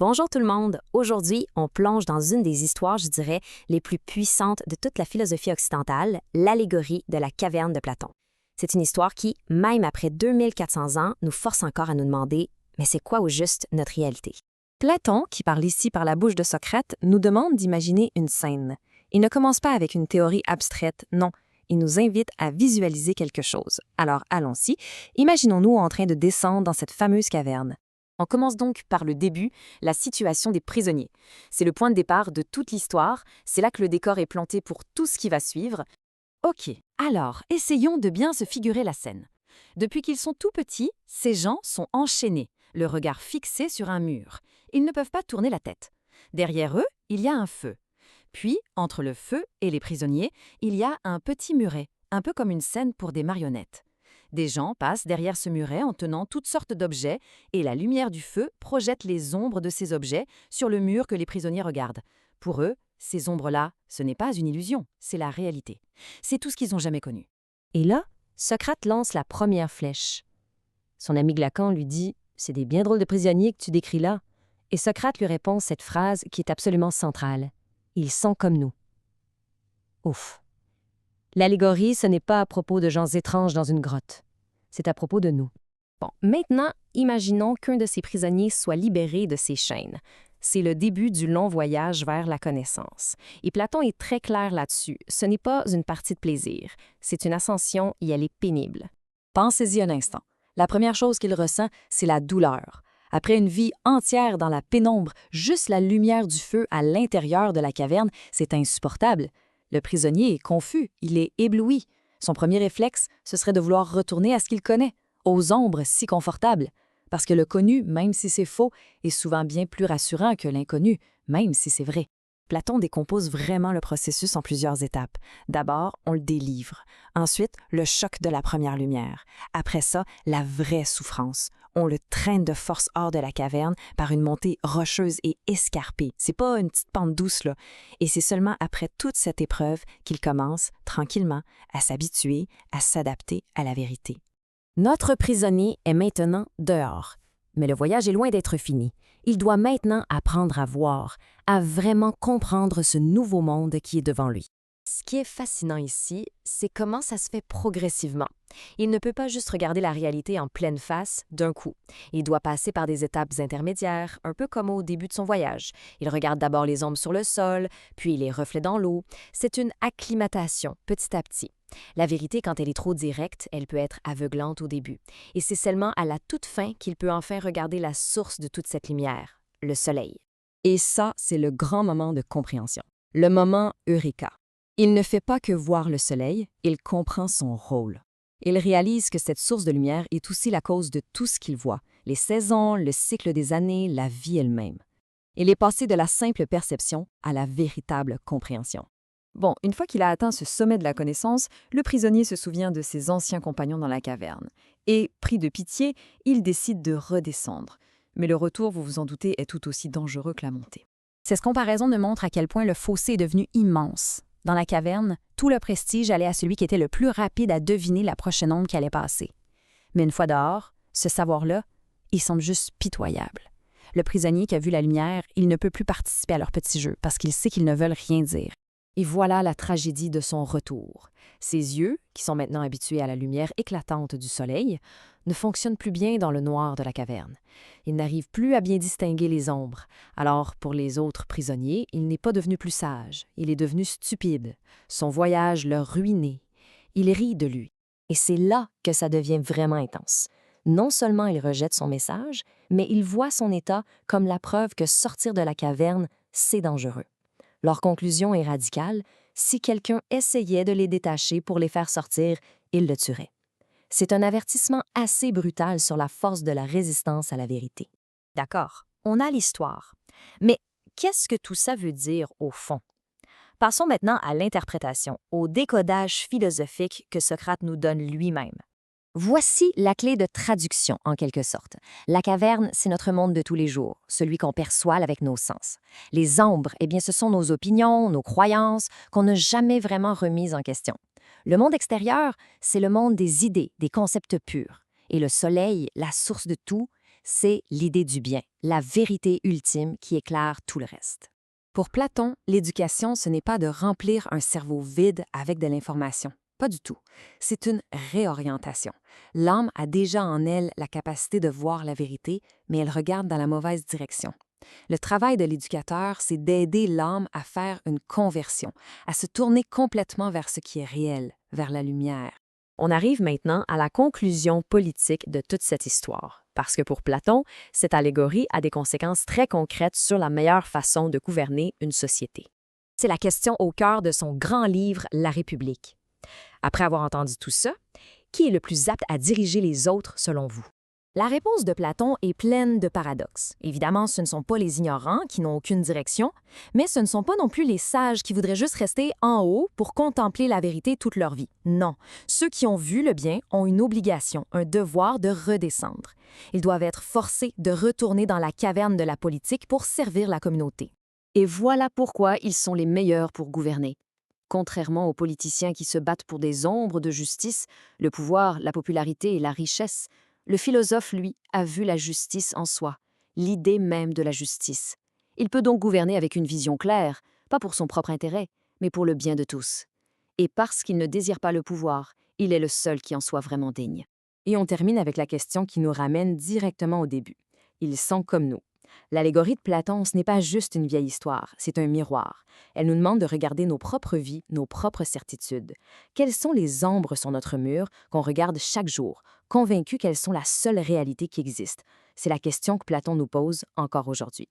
Bonjour tout le monde! Aujourd'hui, on plonge dans une des histoires, je dirais, les plus puissantes de toute la philosophie occidentale, l'allégorie de la caverne de Platon. C'est une histoire qui, même après 2400 ans, nous force encore à nous demander « mais c'est quoi au juste notre réalité? » Platon, qui parle ici par la bouche de Socrate, nous demande d'imaginer une scène. Il ne commence pas avec une théorie abstraite, non. Il nous invite à visualiser quelque chose. Alors allons-y, imaginons-nous en train de descendre dans cette fameuse caverne. On commence donc par le début, la situation des prisonniers. C'est le point de départ de toute l'histoire, c'est là que le décor est planté pour tout ce qui va suivre. Ok, alors essayons de bien se figurer la scène. Depuis qu'ils sont tout petits, ces gens sont enchaînés, le regard fixé sur un mur. Ils ne peuvent pas tourner la tête. Derrière eux, il y a un feu. Puis, entre le feu et les prisonniers, il y a un petit muret, un peu comme une scène pour des marionnettes. Des gens passent derrière ce muret en tenant toutes sortes d'objets et la lumière du feu projette les ombres de ces objets sur le mur que les prisonniers regardent. Pour eux, ces ombres-là, ce n'est pas une illusion, c'est la réalité. C'est tout ce qu'ils n'ont jamais connu. Et là, Socrate lance la première flèche. Son ami Glaucon lui dit « c'est des bien drôles de prisonniers que tu décris là ». Et Socrate lui répond cette phrase qui est absolument centrale. « Ils sont comme nous ». Ouf! L'allégorie, ce n'est pas à propos de gens étranges dans une grotte. C'est à propos de nous. Bon, maintenant, imaginons qu'un de ces prisonniers soit libéré de ses chaînes. C'est le début du long voyage vers la connaissance. Et Platon est très clair là-dessus. Ce n'est pas une partie de plaisir. C'est une ascension et elle est pénible. Pensez-y un instant. La première chose qu'il ressent, c'est la douleur. Après une vie entière dans la pénombre, juste la lumière du feu à l'intérieur de la caverne, c'est insupportable. Le prisonnier est confus, il est ébloui. Son premier réflexe, ce serait de vouloir retourner à ce qu'il connaît, aux ombres si confortables. Parce que le connu, même si c'est faux, est souvent bien plus rassurant que l'inconnu, même si c'est vrai. Platon décompose vraiment le processus en plusieurs étapes. D'abord, on le délivre. Ensuite, le choc de la première lumière. Après ça, la vraie souffrance. On le traîne de force hors de la caverne par une montée rocheuse et escarpée. C'est pas une petite pente douce, là. Et c'est seulement après toute cette épreuve qu'il commence, tranquillement, à s'habituer, à s'adapter à la vérité. Notre prisonnier est maintenant dehors. Mais le voyage est loin d'être fini. Il doit maintenant apprendre à voir, à vraiment comprendre ce nouveau monde qui est devant lui. Ce qui est fascinant ici, c'est comment ça se fait progressivement. Il ne peut pas juste regarder la réalité en pleine face d'un coup. Il doit passer par des étapes intermédiaires, un peu comme au début de son voyage. Il regarde d'abord les ombres sur le sol, puis les reflets dans l'eau. C'est une acclimatation, petit à petit. La vérité, quand elle est trop directe, elle peut être aveuglante au début. Et c'est seulement à la toute fin qu'il peut enfin regarder la source de toute cette lumière, le soleil. Et ça, c'est le grand moment de compréhension. Le moment Eureka. Il ne fait pas que voir le soleil, il comprend son rôle. Il réalise que cette source de lumière est aussi la cause de tout ce qu'il voit, les saisons, le cycle des années, la vie elle-même. Il est passé de la simple perception à la véritable compréhension. Bon, une fois qu'il a atteint ce sommet de la connaissance, le prisonnier se souvient de ses anciens compagnons dans la caverne. Et, pris de pitié, il décide de redescendre. Mais le retour, vous vous en doutez, est tout aussi dangereux que la montée. Cette comparaison nous montre à quel point le fossé est devenu immense. Dans la caverne, tout le prestige allait à celui qui était le plus rapide à deviner la prochaine ombre qui allait passer. Mais une fois dehors, ce savoir-là, il semble juste pitoyable. Le prisonnier qui a vu la lumière, il ne peut plus participer à leur petit jeu parce qu'il sait qu'ils ne veulent rien dire. Et voilà la tragédie de son retour. Ses yeux, qui sont maintenant habitués à la lumière éclatante du soleil, ne fonctionnent plus bien dans le noir de la caverne. Il n'arrive plus à bien distinguer les ombres. Alors, pour les autres prisonniers, il n'est pas devenu plus sage. Il est devenu stupide. Son voyage l'a ruiné. Il rit de lui. Et c'est là que ça devient vraiment intense. Non seulement il rejette son message, mais il voit son état comme la preuve que sortir de la caverne, c'est dangereux. Leur conclusion est radicale. Si quelqu'un essayait de les détacher pour les faire sortir, il le tuerait. C'est un avertissement assez brutal sur la force de la résistance à la vérité. D'accord, on a l'histoire. Mais qu'est-ce que tout ça veut dire au fond? Passons maintenant à l'interprétation, au décodage philosophique que Socrate nous donne lui-même. Voici la clé de traduction, en quelque sorte. La caverne, c'est notre monde de tous les jours, celui qu'on perçoit avec nos sens. Les ombres, eh bien, ce sont nos opinions, nos croyances, qu'on n'a jamais vraiment remises en question. Le monde extérieur, c'est le monde des idées, des concepts purs. Et le soleil, la source de tout, c'est l'idée du bien, la vérité ultime qui éclaire tout le reste. Pour Platon, l'éducation, ce n'est pas de remplir un cerveau vide avec de l'information. Pas du tout. C'est une réorientation. L'âme a déjà en elle la capacité de voir la vérité, mais elle regarde dans la mauvaise direction. Le travail de l'éducateur, c'est d'aider l'âme à faire une conversion, à se tourner complètement vers ce qui est réel, vers la lumière. On arrive maintenant à la conclusion politique de toute cette histoire, parce que pour Platon, cette allégorie a des conséquences très concrètes sur la meilleure façon de gouverner une société. C'est la question au cœur de son grand livre La République. Après avoir entendu tout ça, qui est le plus apte à diriger les autres selon vous? La réponse de Platon est pleine de paradoxes. Évidemment, ce ne sont pas les ignorants qui n'ont aucune direction, mais ce ne sont pas non plus les sages qui voudraient juste rester en haut pour contempler la vérité toute leur vie. Non, ceux qui ont vu le bien ont une obligation, un devoir de redescendre. Ils doivent être forcés de retourner dans la caverne de la politique pour servir la communauté. Et voilà pourquoi ils sont les meilleurs pour gouverner. Contrairement aux politiciens qui se battent pour des ombres de justice, le pouvoir, la popularité et la richesse, le philosophe, lui, a vu la justice en soi, l'idée même de la justice. Il peut donc gouverner avec une vision claire, pas pour son propre intérêt, mais pour le bien de tous. Et parce qu'il ne désire pas le pouvoir, il est le seul qui en soit vraiment digne. Et on termine avec la question qui nous ramène directement au début. Ils sont comme nous. L'allégorie de Platon, ce n'est pas juste une vieille histoire, c'est un miroir. Elle nous demande de regarder nos propres vies, nos propres certitudes. Quelles sont les ombres sur notre mur qu'on regarde chaque jour, convaincus qu'elles sont la seule réalité qui existe? C'est la question que Platon nous pose encore aujourd'hui.